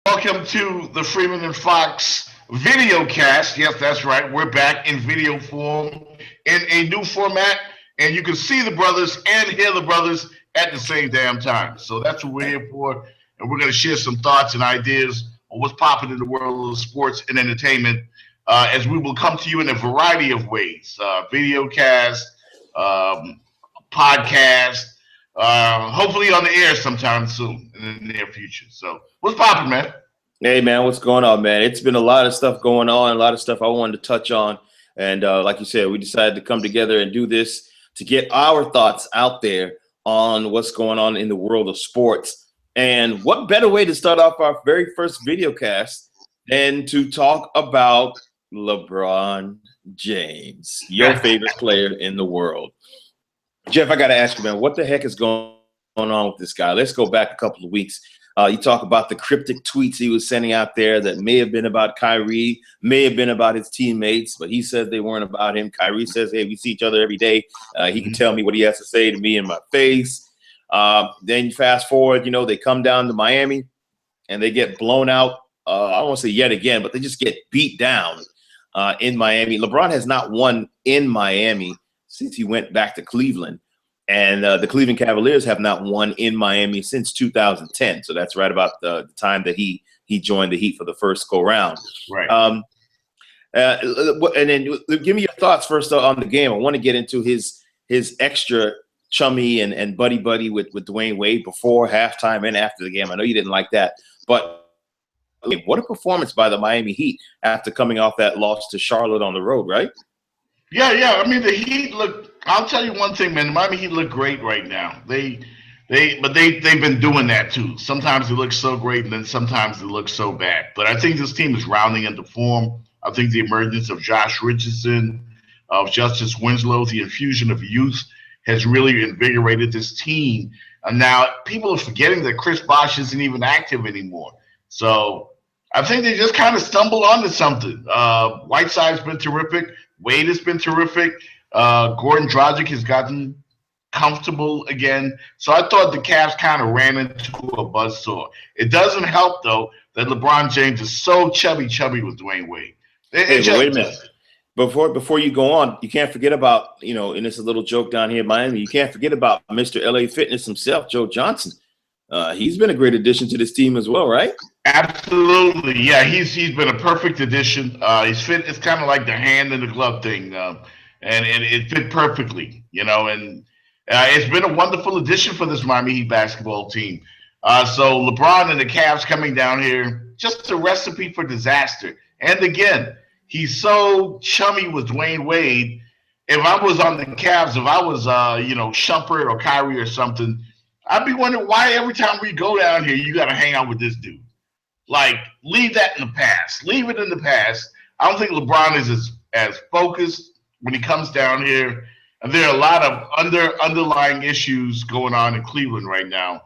Welcome to the Freeman and Fox video cast. Yes, that's right. We're back in video form in a new format, and you can see the brothers and hear the brothers at the same damn time. So that's what we're here for, and we're going to share some thoughts and ideas on what's popping in the world of sports and entertainment, as we will come to you in a variety of ways: video cast, um, podcast, hopefully on the air sometime soon in the near future. So what's popping, man? Hey, man, what's going on, man? It's been a lot of stuff going on, a lot of stuff I wanted to touch on. And like you said, we decided to come together and do this to get our thoughts out there on what's going on in the world of sports. And what better way to start off our very first video cast than to talk about LeBron James, your favorite player in the world. Jeff, I got to ask you, man, what the heck is going on with this guy? Let's go back a couple of weeks. You talk about the cryptic tweets he was sending out there that may have been about Kyrie, may have been about his teammates, but he said they weren't about him. Kyrie says, hey, we see each other every day. He can tell me what he has to say to me in my face. Then you fast forward, they come down to Miami and they get blown out. I won't say yet again, but they just get beat down in Miami. LeBron has not won in Miami since he went back to Cleveland. And the Cleveland Cavaliers have not won in Miami since 2010. So that's right about the time that he joined the Heat for the first go round. Right. And then give me your thoughts first on the game. I want to get into his extra chummy and buddy with Dwayne Wade before halftime and after the game. I know you didn't like that, but what a performance by the Miami Heat after coming off that loss to Charlotte on the road, right? Yeah. I mean, the Heat look. I'll tell you one thing, man. The Miami Heat look great right now. They've been doing that too. Sometimes it looks so great, and then sometimes it looks so bad. But I think this team is rounding into form. I think the emergence of Josh Richardson, of Justice Winslow, the infusion of youth has really invigorated this team. And now people are forgetting that Chris Bosh isn't even active anymore. So I think they just kind of stumbled onto something. Whiteside's been terrific. Wade has been terrific. Gordon Dragic has gotten comfortable again. So I thought the Cavs kind of ran into a buzzsaw. It doesn't help, though, that LeBron James is so chubby with Dwayne Wade. Hey, wait a minute. Before you go on, you can't forget about, and it's a little joke down here in Miami, you can't forget about Mr. LA Fitness himself, Joe Johnson. He's been a great addition to this team as well, right? Absolutely. Yeah, he's been a perfect addition. He's fit. It's kind of like the hand in the glove thing. And it fit perfectly, and it's been a wonderful addition for this Miami Heat basketball team. So LeBron and the Cavs coming down here, just a recipe for disaster. And again, he's so chummy with Dwayne Wade. If I was on the Cavs, if I was, Shumpert or Kyrie or something, I'd be wondering why every time we go down here, you got to hang out with this dude. Like, leave that in the past. Leave it in the past. I don't think LeBron is as focused when he comes down here. And there are a lot of underlying issues going on in Cleveland right now.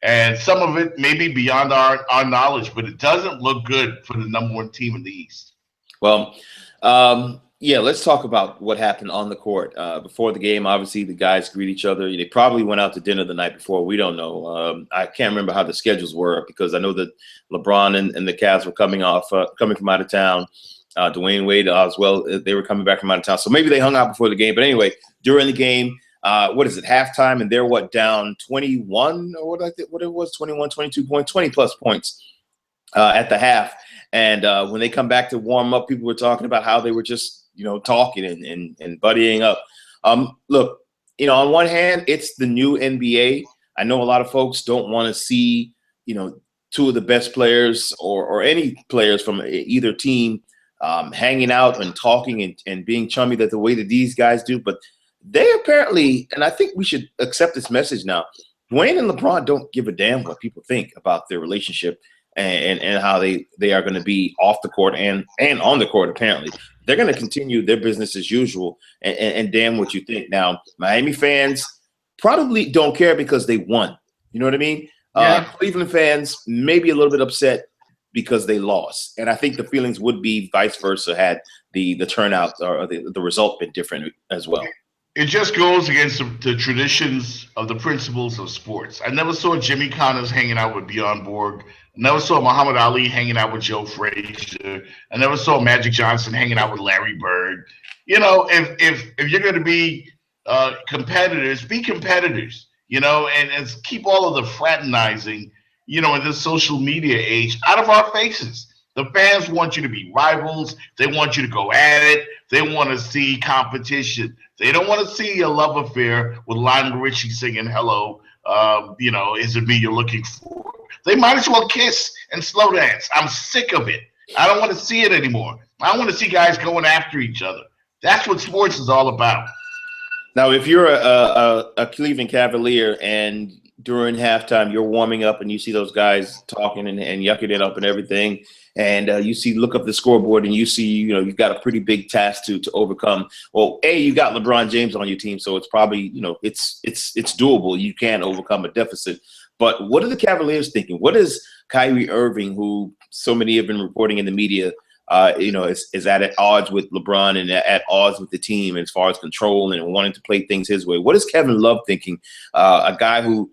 And some of it may be beyond our knowledge, but it doesn't look good for the number one team in the East. Well, let's talk about what happened on the court. Before the game, obviously, the guys greet each other. They probably went out to dinner the night before. We don't know. I can't remember how the schedules were because I know that LeBron and the Cavs were coming from out of town. Dwayne Wade as well. They were coming back from out of town. So maybe they hung out before the game. But anyway, during the game, what is it, halftime? And they're down 21 or what it was, 21, 22 points, 20-plus points at the half. And when they come back to warm up, people were talking about how they were just, talking and buddying up. Look, on one hand, it's the new NBA. I know a lot of folks don't want to see, two of the best players or any players from either team hanging out and talking and being chummy the way that these guys do. But they apparently, and I think we should accept this message now, Dwayne and LeBron don't give a damn what people think about their relationship and how they are going to be off the court and on the court. Apparently they're going to continue their business as usual and damn what you think. Now, Miami fans probably don't care because they won. You know what I mean? Yeah. Cleveland fans may be a little bit upset because they lost. And I think the feelings would be vice versa had the turnout or the result been different as well. It just goes against the traditions of the principles of sports. I never saw Jimmy Connors hanging out with Bjorn Borg. I never saw Muhammad Ali hanging out with Joe Frazier. I never saw Magic Johnson hanging out with Larry Bird. You know, if you're going to be competitors, be competitors. You know, and keep all of the fraternizing. You know, in this social media age, out of our faces. The fans want you to be rivals. They want you to go at it. They want to see competition. They don't want to see a love affair with Lionel Richie singing "Hello." You know, is it me you're looking for? They might as well kiss and slow dance. I'm sick of it. I don't want to see it anymore. I want to see guys going after each other. That's what sports is all about. Now, if you're a Cleveland Cavalier and during halftime you're warming up and you see those guys talking and yucking it up and everything, and you look up the scoreboard and you see, you know, you've got a pretty big task to overcome. Well, you got LeBron James on your team, so it's probably, you know, it's doable. You can overcome a deficit. But what are the Cavaliers thinking? What is Kyrie Irving, who so many have been reporting in the media, you know, is at odds with LeBron and at odds with the team as far as control and wanting to play things his way? What is Kevin Love thinking? A guy who,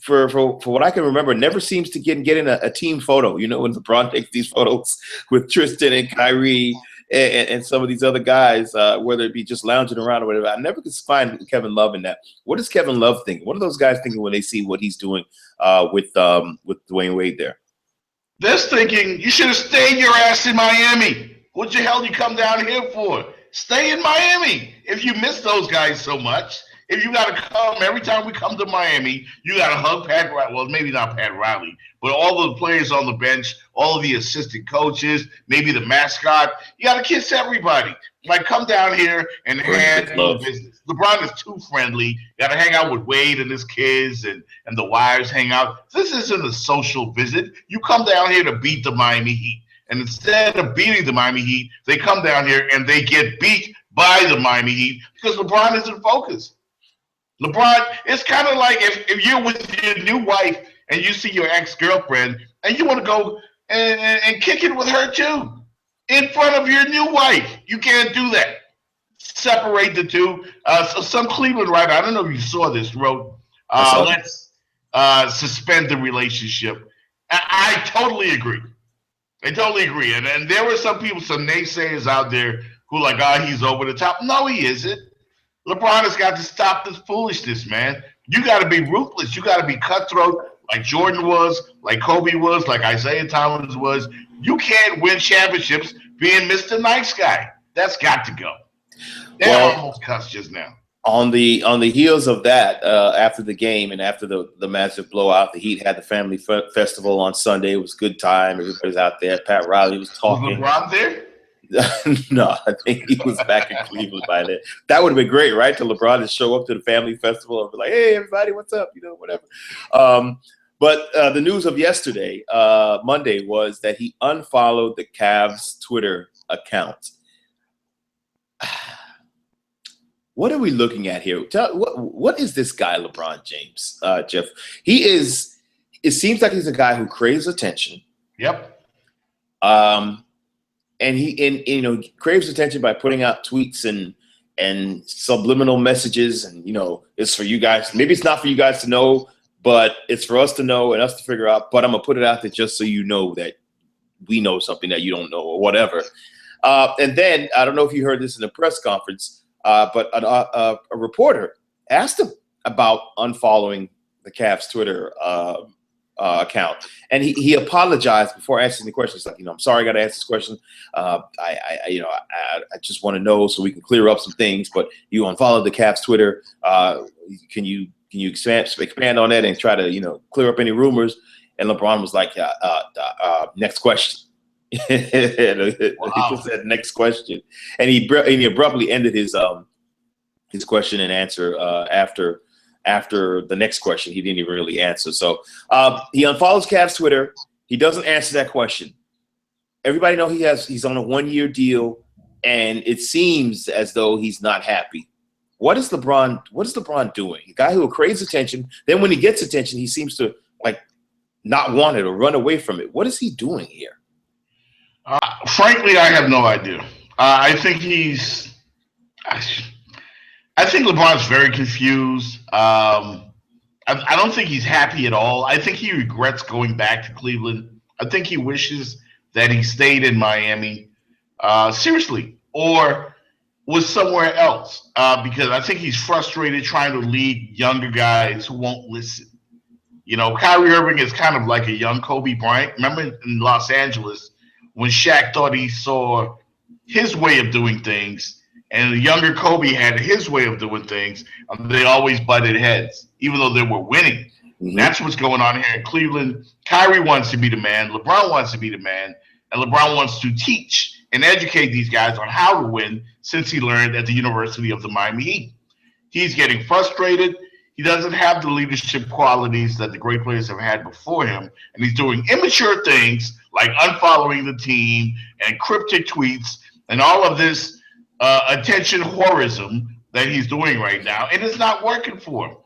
for what I can remember, never seems to get in a team photo. You know, when LeBron takes these photos with Tristan and Kyrie and some of these other guys, whether it be just lounging around or whatever, I never could find Kevin Love in that. What is Kevin Love thinking? What are those guys thinking when they see what he's doing with Dwayne Wade there? They're thinking you should have stayed your ass in Miami. What the hell you come down here for? Stay in Miami. If you miss those guys so much, if you got to come every time we come to Miami, you got to hug Pat Riley. Well, maybe not Pat Riley, but all the players on the bench, all of the assistant coaches, maybe the mascot. You got to kiss everybody. Like, come down here and handle the business. LeBron is too friendly. Got to hang out with Wade and his kids, and the wives hang out. This isn't a social visit. You come down here to beat the Miami Heat. And instead of beating the Miami Heat, they come down here and they get beat by the Miami Heat because LeBron isn't focused. LeBron, it's kind of like if you're with your new wife and you see your ex-girlfriend and you want to go and kick it with her too in front of your new wife. You can't do that. Separate the two. So some Cleveland writer, I don't know if you saw this, wrote, let's suspend the relationship. I totally agree. I totally agree. And there were some people, some naysayers out there who like, he's over the top. No, he isn't. LeBron has got to stop this foolishness, man. You got to be ruthless. You got to be cutthroat like Jordan was, like Kobe was, like Isaiah Thomas was. You can't win championships being Mr. Nice Guy. That's got to go. They almost cussed just now. On the heels of that, after the game and after the massive blowout, the Heat had the family festival on Sunday. It was a good time. Everybody's out there. Pat Riley was talking. Was LeBron there? No, I think he was back in Cleveland by then. That would have been great, right? To LeBron to show up to the family festival and be like, "Hey, everybody, what's up?" You know, whatever. But the news of yesterday, Monday, was that he unfollowed the Cavs Twitter account. What are we looking at here? What is this guy, LeBron James, Jeff? It seems like he's a guy who craves attention. Yep. And he craves attention by putting out tweets and subliminal messages, and it's for you guys. Maybe it's not for you guys to know, but it's for us to know and us to figure out. But I'm gonna put it out there just so you know that we know something that you don't know or whatever. And then I don't know if you heard this in the press conference, but a reporter asked him about unfollowing the Cavs Twitter account, and he apologized before asking the question. He's like, I'm sorry, I got to ask this question. I just want to know so we can clear up some things. But you unfollowed the Cavs Twitter. Can you expand on that and try to clear up any rumors? And LeBron was like, next question. He said next question, and he abruptly ended his question and answer after the next question. He didn't even really answer. So he unfollows Cavs Twitter. He doesn't answer that question. Everybody know he's on a 1-year deal, and it seems as though he's not happy. What is LeBron doing? A guy who craves attention. Then when he gets attention, he seems to not want it or run away from it. What is he doing here? Frankly, I have no idea. I think I think LeBron's very confused. I don't think he's happy at all. I think he regrets going back to Cleveland. I think he wishes that he stayed in Miami, seriously, or was somewhere else, because I think he's frustrated trying to lead younger guys who won't listen. Kyrie Irving is kind of like a young Kobe Bryant. Remember in Los Angeles when Shaq thought he saw his way of doing things, and the younger Kobe had his way of doing things, and they always butted heads, even though they were winning. Mm-hmm. That's what's going on here in Cleveland. Kyrie wants to be the man. LeBron wants to be the man. And LeBron wants to teach and educate these guys on how to win since he learned at the University of the Miami Heat. He's getting frustrated. He doesn't have the leadership qualities that the great players have had before him. And he's doing immature things like unfollowing the team and cryptic tweets and all of this attention whorism that he's doing right now. And it's not working for him.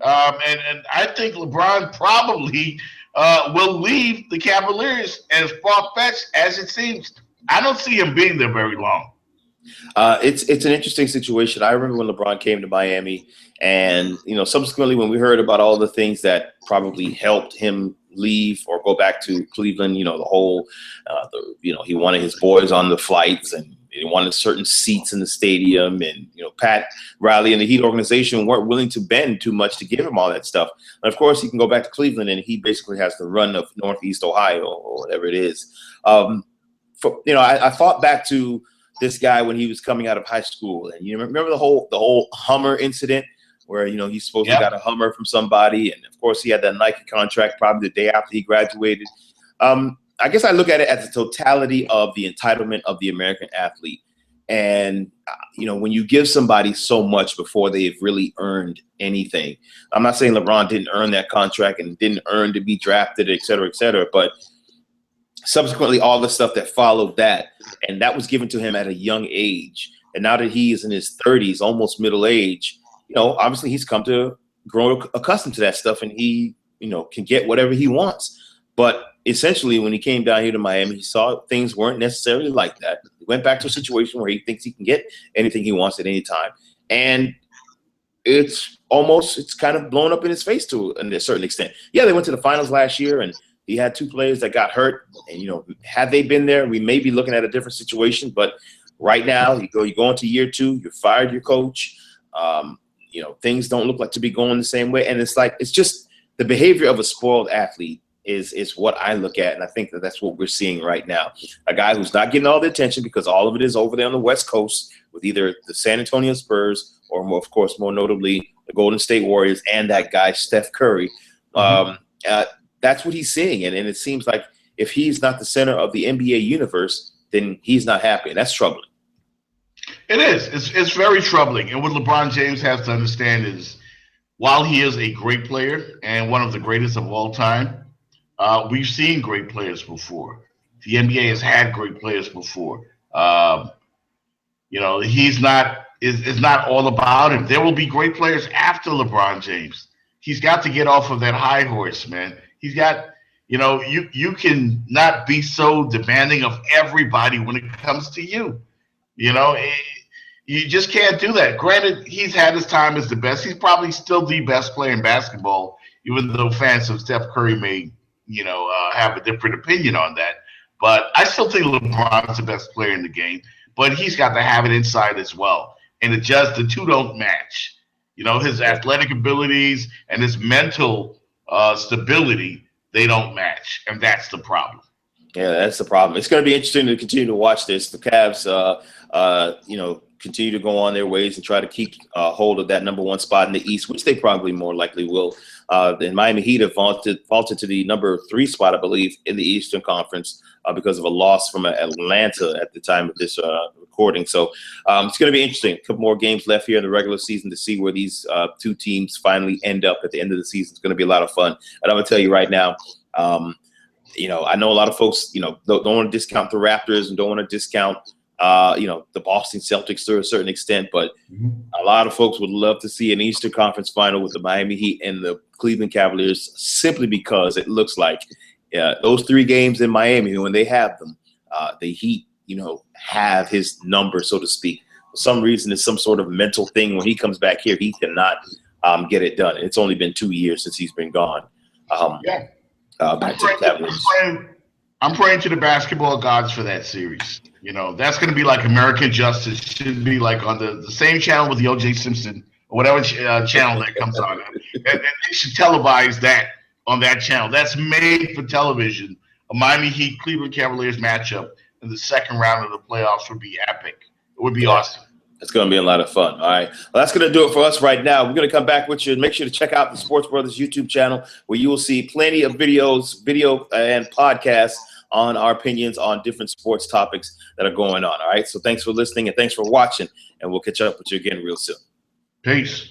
And I think LeBron probably will leave the Cavaliers, as far-fetched as it seems. I don't see him being there very long. It's an interesting situation. I remember when LeBron came to Miami, and subsequently when we heard about all the things that probably helped him leave or go back to Cleveland, the whole, he wanted his boys on the flights, and he wanted certain seats in the stadium, and Pat Riley and the Heat organization weren't willing to bend too much to give him all that stuff. And of course, he can go back to Cleveland, and he basically has the run of Northeast Ohio or whatever it is. I thought back to this guy when he was coming out of high school, and remember the whole Hummer incident where he supposedly got a Hummer from somebody, and of course he had that Nike contract probably the day after he graduated. I guess I look at it as the totality of the entitlement of the American athlete. And, when you give somebody so much before they've really earned anything, I'm not saying LeBron didn't earn that contract and didn't earn to be drafted, et cetera, but subsequently all the stuff that followed that, and that was given to him at a young age. And now that he is in his 30s, almost middle age, obviously he's come to grow accustomed to that stuff, and he, can get whatever he wants. But essentially, when he came down here to Miami, he saw things weren't necessarily like that. He went back to a situation where he thinks he can get anything he wants at any time. And it's kind of blown up in his face to a certain extent. Yeah, they went to the finals last year, and he had two players that got hurt. And, had they been there, we may be looking at a different situation. But right now, you go into year two, you fired your coach. Things don't look like to be going the same way. And it's just the behavior of a spoiled athlete is what I look at, and I think that's what we're seeing right now. A guy who's not getting all the attention because all of it is over there on the West Coast with either the San Antonio Spurs or, more notably, the Golden State Warriors and that guy Steph Curry. That's what he's seeing, and it seems like if he's not the center of the NBA universe, then he's not happy, and that's troubling. It is. It's very troubling, and what LeBron James has to understand is, while he is a great player and one of the greatest of all time, we've seen great players before. The NBA has had great players before. He's not is not all about him. There will be great players after LeBron James. He's got to get off of that high horse, man. He's got, you can not be so demanding of everybody when it comes to you. You just can't do that. Granted, he's had his time as the best. He's probably still the best player in basketball, even though fans of Steph Curry may have a different opinion on that. But I still think LeBron's the best player in the game. But he's got to have it inside as well. And the two don't match. His athletic abilities and his mental stability, they don't match. And that's the problem. Yeah, that's the problem. It's going to be interesting to continue to watch this. The Cavs, continue to go on their ways and try to keep hold of that number one spot in the East, which they probably more likely will. The Miami Heat have vaulted to the number 3 spot, I believe, in the Eastern Conference because of a loss from Atlanta at the time of this recording. So it's going to be interesting. A couple more games left here in the regular season to see where these two teams finally end up at the end of the season. It's going to be a lot of fun. And I'm going to tell you right now, I know a lot of folks, don't want to discount the Raptors and don't want to discount the Boston Celtics to a certain extent, but a lot of folks would love to see an Eastern Conference final with the Miami Heat and the Cleveland Cavaliers, simply because it looks like those 3 games in Miami, when they have them, the Heat, have his number, so to speak. For some reason, it's some sort of mental thing. When he comes back here, he cannot get it done. It's only been 2 years since he's been gone. Back to the Cavaliers. I'm praying to the basketball gods for that series. You know, that's going to be like American Justice. Should be like on the same channel with the O.J. Simpson or whatever channel that comes on. And they should televise that on that channel. That's made for television. A Miami Heat Cleveland Cavaliers matchup in the second round of the playoffs would be epic. It would be awesome. It's going to be a lot of fun. All right. Well, that's going to do it for us right now. We're going to come back with you and make sure to check out the Sports Brothers YouTube channel, where you will see plenty of videos, video and podcasts on our opinions on different sports topics that are going on. All right. So thanks for listening and thanks for watching. And we'll catch up with you again real soon. Peace.